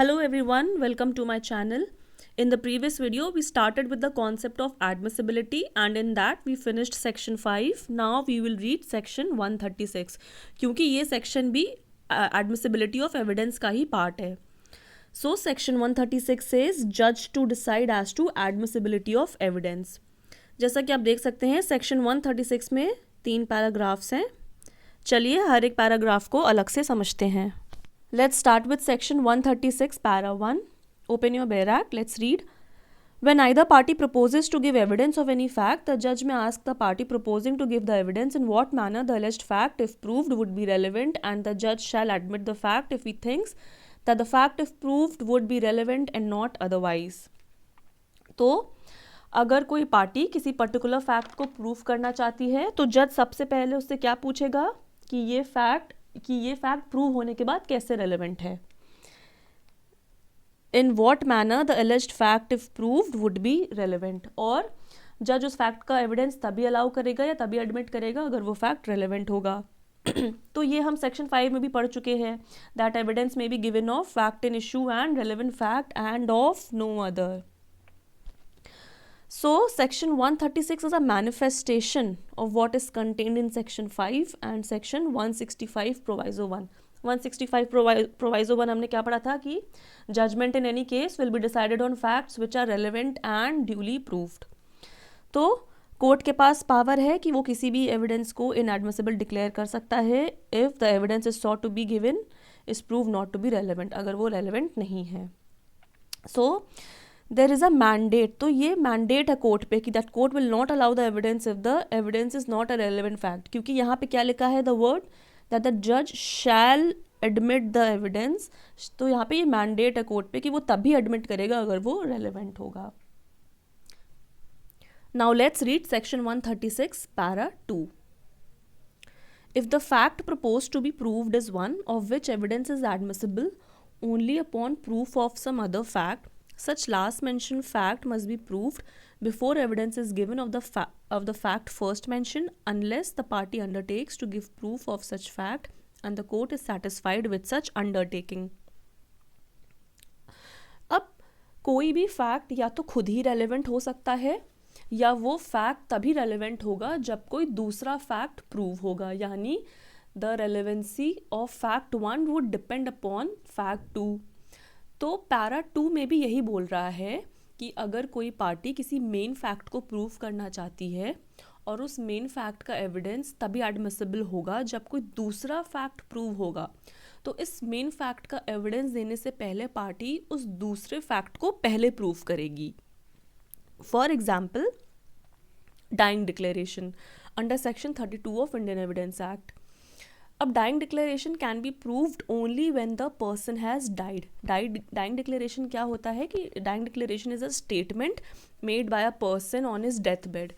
Hello everyone, welcome to my channel. In the previous video, we started with the concept of admissibility and in that we finished section 5. Now we will read section 136 क्योंकि ये section भी admissibility of evidence का ही part है. So section 136 says judge to decide as to admissibility of evidence. जैसा कि आप देख सकते हैं section 136 में 3 पैराग्राफ्स हैं. चलिए हर एक पैराग्राफ को अलग से समझते हैं. Let's start with section 136 para 1. Open your Baer Act. Let's read. When either party proposes to give evidence of any fact, the judge may ask the party proposing to give the evidence in what manner the alleged fact, if proved, would be relevant, and the judge shall admit the fact if he thinks that the fact, if proved, would be relevant and not otherwise. तो अगर कोई party किसी particular fact को prove करना चाहती है तो जज सबसे पहले उससे क्या पूछेगा कि ये फैक्ट प्रूव होने के बाद कैसे रेलेवेंट है. In what manner the एलिज्ड fact if proved would be relevant. और जज उस फैक्ट का एविडेंस तभी अलाउ करेगा या तभी एडमिट करेगा अगर वो फैक्ट रेलेवेंट होगा. तो ये हम सेक्शन 5 में भी पढ़ चुके हैं. That evidence may be given of fact in issue and relevant fact and of no other. So section 136 is a manifestation of what is contained in section 5 and section 165 proviso 1. 165 proviso 1 हमने क्या पढ़ा था कि judgment in any case will be decided on facts which are relevant and duly proved. तो court के पास power है कि वो किसी भी एविडेंस को इनएडमिसिबल डिक्लेयर कर सकता है if the evidence is sought to be given is proved not to be relevant, अगर वो relevant नहीं है. So there is a mandate. तो ये मैंडेट है कोर्ट पे कि that court will not allow the evidence if the evidence is not a relevant fact. क्योंकि यहाँ पे क्या लिखा है, द वर्ड दैट द जज शैल एडमिट द एविडेंस. तो यहाँ पे ये मैंडेट है कोर्ट पे कि वो तभी एडमिट करेगा अगर वो रेलेवेंट होगा. Now let's read section 136 para 2. If the fact propose to be proved is one of which evidence is admissible only upon proof of some other fact, such last mentioned fact must be proved before evidence is given of the fact first mentioned unless the party undertakes to give proof of such fact and the court is satisfied with such undertaking. अब कोई भी fact या तो खुद ही relevant हो सकता है या वो फैक्ट तभी रेलेवेंट होगा जब कोई दूसरा फैक्ट प्रूव होगा. यानी the relevancy of fact 1 would depend upon fact 2. तो पैरा 2 में भी यही बोल रहा है कि अगर कोई पार्टी किसी मेन फैक्ट को प्रूव करना चाहती है और उस मेन फैक्ट का एविडेंस तभी एडमिसिबल होगा जब कोई दूसरा फैक्ट प्रूव होगा, तो इस मेन फैक्ट का एविडेंस देने से पहले पार्टी उस दूसरे फैक्ट को पहले प्रूव करेगी. For example, dying declaration under section 32 of Indian evidence act. अब dying declaration can be proved only when the person has died. Dying declaration क्या होता है कि dying declaration is a statement made by a person on his death bed.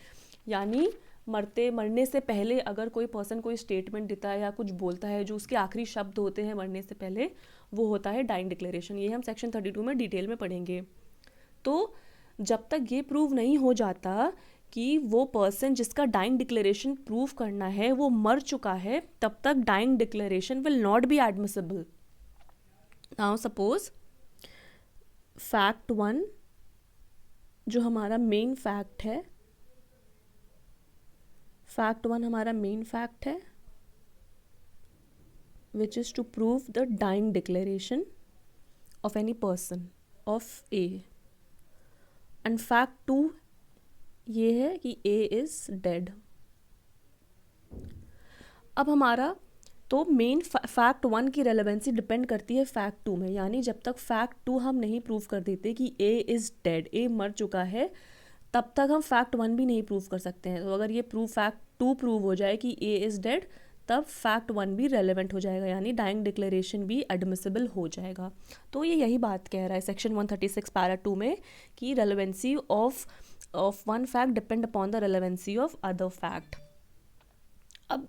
यानी मरने से पहले अगर कोई पर्सन कोई स्टेटमेंट देता है या कुछ बोलता है जो उसके आखिरी शब्द होते हैं मरने से पहले, वो होता है डाइंग डिक्लेरेशन. ये हम सेक्शन 32 में डिटेल में पढ़ेंगे. तो जब तक ये प्रूव नहीं हो जाता कि वो पर्सन जिसका डाइंग डिक्लेरेशन प्रूव करना है वो मर चुका है, तब तक dying declaration will not be admissible. Now suppose fact 1 जो हमारा मेन फैक्ट है, फैक्ट 1 हमारा मेन फैक्ट है which is to prove the dying declaration of any person of A. And fact 2 ये है कि A इज डेड. अब हमारा तो मेन फैक्ट 1 की रेलेवेंसी डिपेंड करती है फैक्ट 2 में. यानी जब तक फैक्ट 2 हम नहीं प्रूव कर देते कि A इज डेड, A मर चुका है, तब तक हम फैक्ट 1 भी नहीं प्रूव कर सकते हैं. तो अगर ये फैक्ट 2 प्रूव हो जाए कि A इज डेड, तब फैक्ट 1 भी रेलेवेंट हो जाएगा. यानी डाइंग डिक्लेरेशन भी एडमिसिबल हो जाएगा. तो ये यही बात कह रहा है सेक्शन 136 पैरा 2 में कि relevancy of one fact depend upon the relevancy of other fact. अब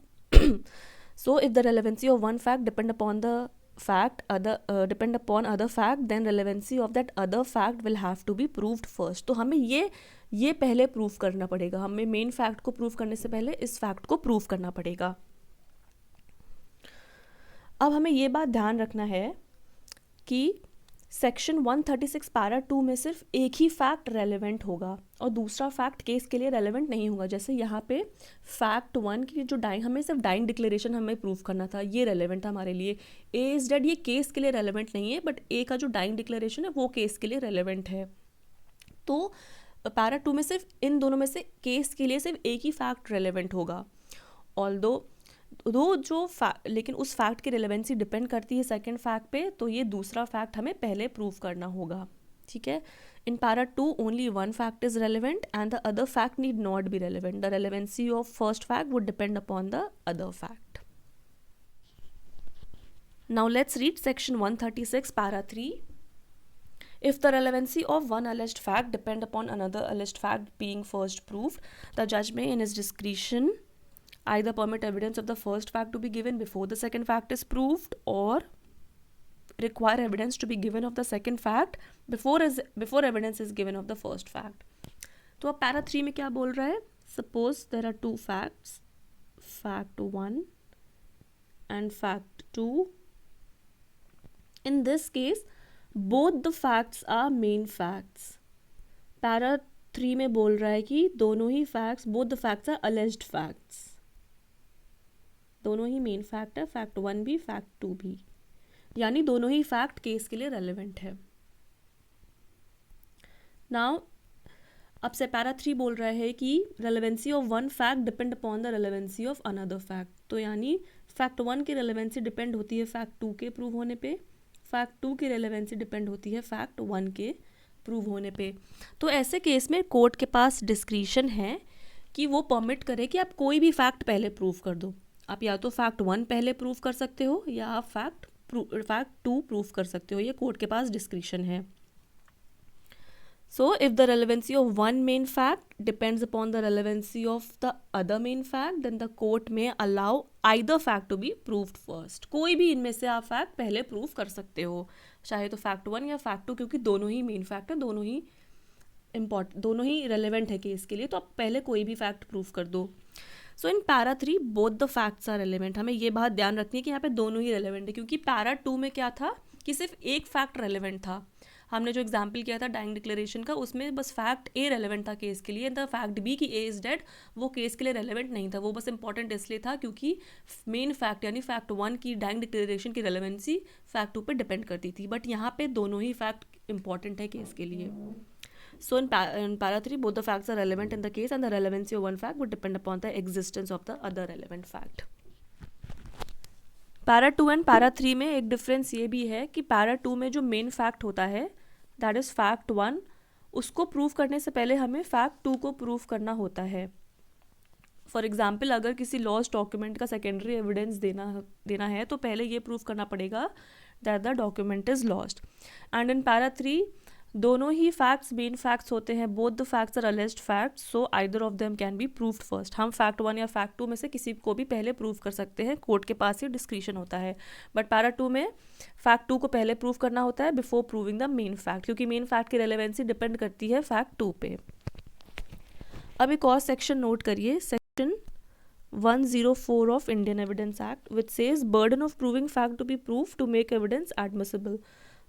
so if the relevancy of one fact depend upon the fact depend upon other fact, then relevancy of that other fact will have to be proved first. तो हमें ये पहले prove करना पड़ेगा. हमें main fact को prove करने से पहले इस फैक्ट को प्रूव करना पड़ेगा. अब हमें ये बात ध्यान रखना है कि सेक्शन 136 पैरा 2 में सिर्फ एक ही फैक्ट रेलेवेंट होगा और दूसरा फैक्ट केस के लिए रेलेवेंट नहीं होगा। जैसे यहाँ पे फैक्ट 1 की जो डाइंग, हमें सिर्फ डाइंग डिक्लेरेशन हमें प्रूव करना था, ये रेलेवेंट था हमारे लिए। ए इज डेड ये केस के लिए रेलेवेंट नहीं है, बट ए का जो डाइंग डिक्लेरेशन है वो केस के लिए रेलेवेंट है। तो पैरा 2 में सिर्फ इन दोनों में से केस के लिए सिर्फ एक ही फैक्ट रेलेवेंट होगा। ऑल्दो लेकिन उस फैक्ट की रिलेवेंसी डिपेंड करती है सेकंड फैक्ट पे, तो ये दूसरा फैक्ट हमें पहले प्रूव करना होगा। ठीक है, in para 2 only one fact is relevant and the other fact need not be relevant. The relevancy of first fact would depend upon the other fact. Now let's read section 136 para 3. If the relevancy of one alleged fact depend upon another alleged fact being first proved, the judge may in his discretion either permit evidence of the first fact to be given before the second fact is proved or require evidence to be given of the second fact before evidence is given of the first fact. तो अब para 3 में क्या बोल रहा है? Suppose there are two facts, fact 1 and fact 2. In this case, both the facts are main facts. Para 3 में बोल रहा है कि दोनों ही facts, both the facts are alleged facts. दोनों ही मेन फैक्ट है, फैक्ट 1 भी फैक्ट 2 भी, यानी दोनों ही फैक्ट केस के लिए रेलेवेंट है। नाउ अब से पैरा 3 बोल रहा है कि relevancy of one fact depend upon the relevancy of another fact. तो यानी फैक्ट 1 की रेलेवेंसी डिपेंड होती है फैक्ट 2 के प्रूव होने पे, फैक्ट 2 की रेलेवेंसी डिपेंड होती है फैक्ट 1 के प्रूव होने पे। तो ऐसे केस में कोर्ट के पास डिस्क्रिशन है कि वो परमिट करे कि आप कोई भी फैक्ट पहले प्रूव कर दो। आप या तो फैक्ट 1 पहले प्रूव कर सकते हो या आप फैक्ट 2 प्रूव कर सकते हो, ये कोर्ट के पास डिस्क्रिशन है। So if the relevancy of one main fact depends upon the relevancy of the other main fact, then the court में allow either fact to be proved first. कोई भी इनमें से आप फैक्ट पहले प्रूव कर सकते हो, चाहे तो फैक्ट 1 या फैक्ट 2, क्योंकि दोनों ही मेन फैक्ट है, दोनों ही रेलेवेंट है केस के लिए, तो आप पहले कोई भी फैक्ट प्रूव कर दो। So in para 3 both the facts are relevant. हमें ये बात ध्यान रखनी है कि यहाँ पे दोनों ही रेलेवेंट है, क्योंकि पैरा 2 में क्या था कि सिर्फ एक फैक्ट रेलेवेंट था। हमने जो एग्जाम्पल किया था डाइंग डिक्लेरेशन का, उसमें बस फैक्ट ए रेलेवेंट था केस के लिए, द फैक्ट बी कि ए इज डेड वो केस के लिए रेलेवेंट नहीं था। वो बस इंपॉर्टेंट इसलिए था क्योंकि मेन फैक्ट यानी फैक्ट 1 की डाइंग डिक्लेरेशन की रेलेवेंसी फैक्ट 2 पे डिपेंड करती थी, बट यहाँ पे दोनों ही फैक्ट इंपॉर्टेंट है केस के लिए। So in para 3, both the facts are relevant in the case and the relevancy of one fact would depend upon the existence of the other relevant fact. Para 2 and para 3 में एक difference ये भी है कि para 2 में जो main fact होता है दैट इज़ फैक्ट 1, उसको प्रूव करने से पहले हमें फैक्ट 2 को प्रूव करना होता है। फॉर एग्जाम्पल, अगर किसी लॉस्ट डॉक्यूमेंट का सेकेंडरी एविडेंस देना है तो पहले ये प्रूव करना पड़ेगा that the document is lost. And in para 3 दोनों ही फैक्ट्स मेन फैक्ट्स होते हैं, both the facts are alleged facts, so either of them can be proved first. हम फैक्ट 1 या फैक्ट 2 में से किसी को भी पहले प्रूव कर सकते हैं, कोर्ट के पास ही डिस्क्रिशन होता है। बट पैरा 2 में फैक्ट 2 को पहले प्रूव करना होता है before proving the main fact, क्योंकि मेन फैक्ट की रेलेवेंसी डिपेंड करती है फैक्ट 2 पे। अब एक और सेक्शन नोट करिए, section 104 of Indian evidence Act which says burden of proving fact to be prove to make evidence admissible.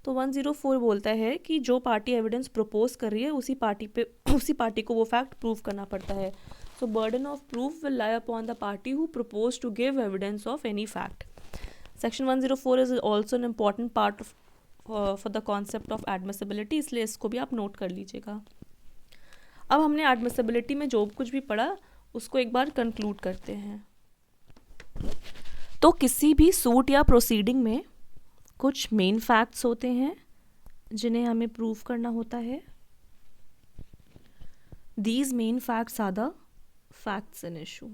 तो 104 बोलता है कि जो पार्टी एविडेंस प्रपोज कर रही है उसी पार्टी को वो फैक्ट प्रूव करना पड़ता है। So burden of proof will lie upon the party who propose to give evidence of any fact. Section 104 is also an important part for the concept of admissibility, इसलिए इसको भी आप note कर लीजिएगा। अब हमने एडमिसिबिलिटी में जो कुछ भी पढ़ा उसको एक बार कंक्लूड करते हैं। तो किसी भी सूट या प्रोसीडिंग में कुछ मेन फैक्ट्स होते हैं जिन्हें हमें प्रूव करना होता है। These main facts are the facts in issue.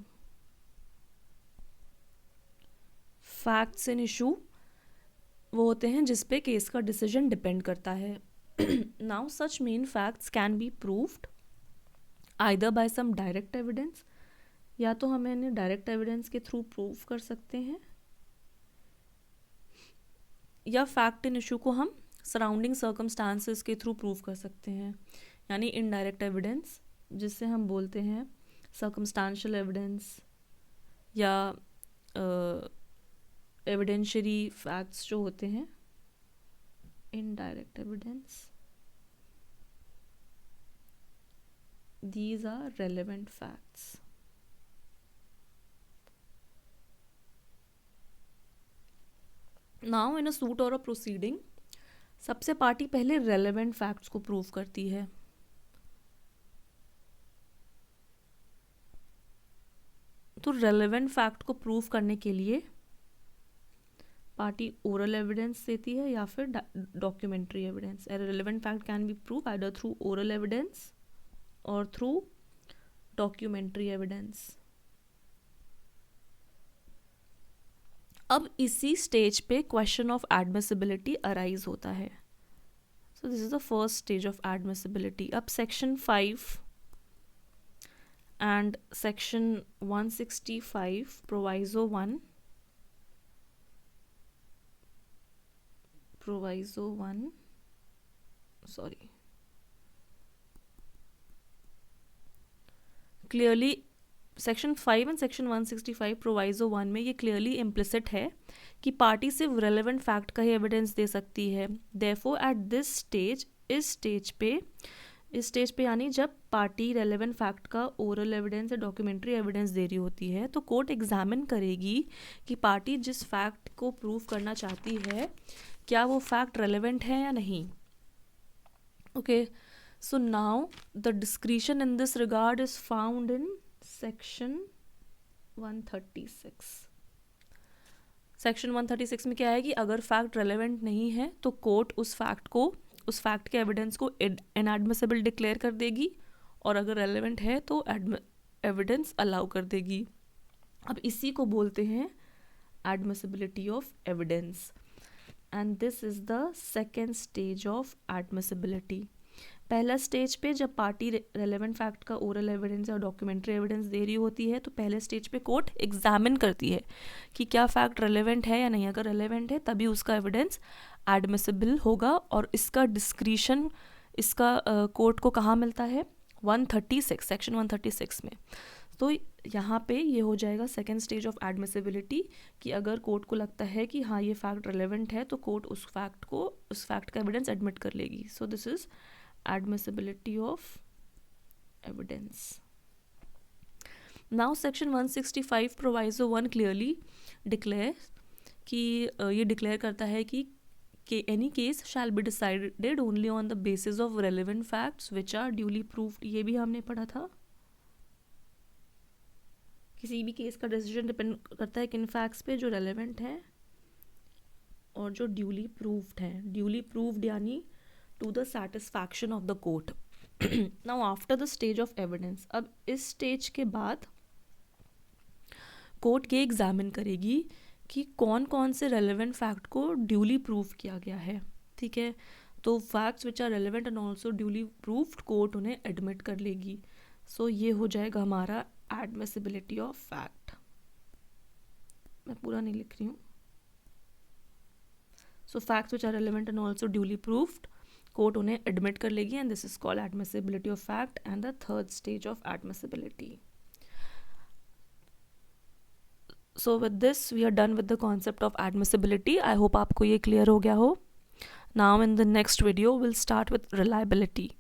Facts in issue वो होते हैं जिस पे केस का डिसीजन डिपेंड करता है। Now such main facts can be proved either by some direct evidence, या तो हमें इन्हें डायरेक्ट एविडेंस के थ्रू प्रूव कर सकते हैं, या फैक्ट इन इशू को हम सराउंडिंग सर्कमस्टांसेस के थ्रू प्रूव कर सकते हैं, यानी इनडायरेक्ट एविडेंस जिससे हम बोलते हैं सर्कमस्टांशियल एविडेंस, या एविडेंशियरी फैक्ट्स जो होते हैं indirect evidence. These are relevant facts. Now in a suit or a proceeding, सबसे पार्टी पहले relevant facts को प्रूव करती है. तो relevant fact को प्रूव करने के लिए पार्टी oral evidence देती है या फिर documentary evidence. A relevant fact can be proved either through oral evidence or through documentary evidence. अब इसी स्टेज पे क्वेश्चन ऑफ एडमिसिबिलिटी अराइज होता है. So this is the first stage of admissibility. अब section 5 and section 165 proviso 1 clearly section 5 and section 165 proviso 1 में ये clearly implicit है कि पार्टी सिर्फ रेलेवेंट फैक्ट का ही एविडेंस दे सकती है. देयरफॉर एट दिस स्टेज, इस स्टेज पे यानी जब पार्टी रेलेवेंट फैक्ट का ओरल एविडेंस या डॉक्यूमेंट्री एविडेंस दे रही होती है तो कोर्ट एग्जामिन करेगी कि पार्टी जिस फैक्ट को प्रूव करना चाहती है क्या वो फैक्ट रेलेवेंट है या नहीं. Okay, so now the discretion in this regard is found in section 136. Section 136 में क्या है कि अगर फैक्ट रेलेवेंट नहीं है तो कोर्ट उस फैक्ट के एविडेंस को इनएडमिसिबल डिक्लेयर कर देगी और अगर रेलेवेंट है तो एविडेंस अलाउ कर देगी. अब इसी को बोलते हैं admissibility of evidence and this is the second stage of admissibility. पहला स्टेज पे जब पार्टी रेलेवेंट फैक्ट का ओरल एविडेंस या डॉक्यूमेंट्री एविडेंस दे रही होती है तो पहले स्टेज पे कोर्ट एग्जामिन करती है कि क्या फैक्ट रेलेवेंट है या नहीं. अगर रेलेवेंट है तभी उसका एविडेंस एडमिसिबल होगा और इसका डिस्क्रिशन कोर्ट को कहाँ मिलता है, 136, सेक्शन 136 में. तो यहाँ पे ये हो जाएगा सेकेंड स्टेज ऑफ एडमिसिबिलिटी कि अगर कोर्ट को लगता है कि हाँ ये फैक्ट रेलेवेंट है तो कोर्ट उस फैक्ट का एविडेंस एडमिट कर लेगी. सो this is admissibility of evidence. Now section 165 proviso 1 clearly declares कि ये डिक्लेयर करता है कि any case shall be decided only on the basis of relevant facts which are duly proved. ये भी हमने पढ़ा था. किसी भी केस का डिसीजन डिपेंड करता है किन फैक्ट्स पे, जो रेलेवेंट हैं और जो ड्यूली प्रूव्ड हैं. ड्यूली प्रूव्ड यानी to the satisfaction of the court. Now after the stage of evidence, अब इस स्टेज के बाद कोर्ट ये एग्जामिन करेगी कि कौन कौन से रेलेवेंट फैक्ट को ड्यूली प्रूव किया गया है. ठीक है, तो facts which are relevant and also duly proved court उन्हें एडमिट कर लेगी. सो ये हो जाएगा हमारा एडमिसिबिलिटी ऑफ फैक्ट. मैं पूरा नहीं लिख रही हूँ. So facts which are relevant and also duly proved court उन्हें एडमिट कर लेगी and this is called admissibility of fact and the third stage of admissibility. So with this we are done with the concept of admissibility. I hope आपको ये clear हो गया हो. Now in the next video will start with reliability.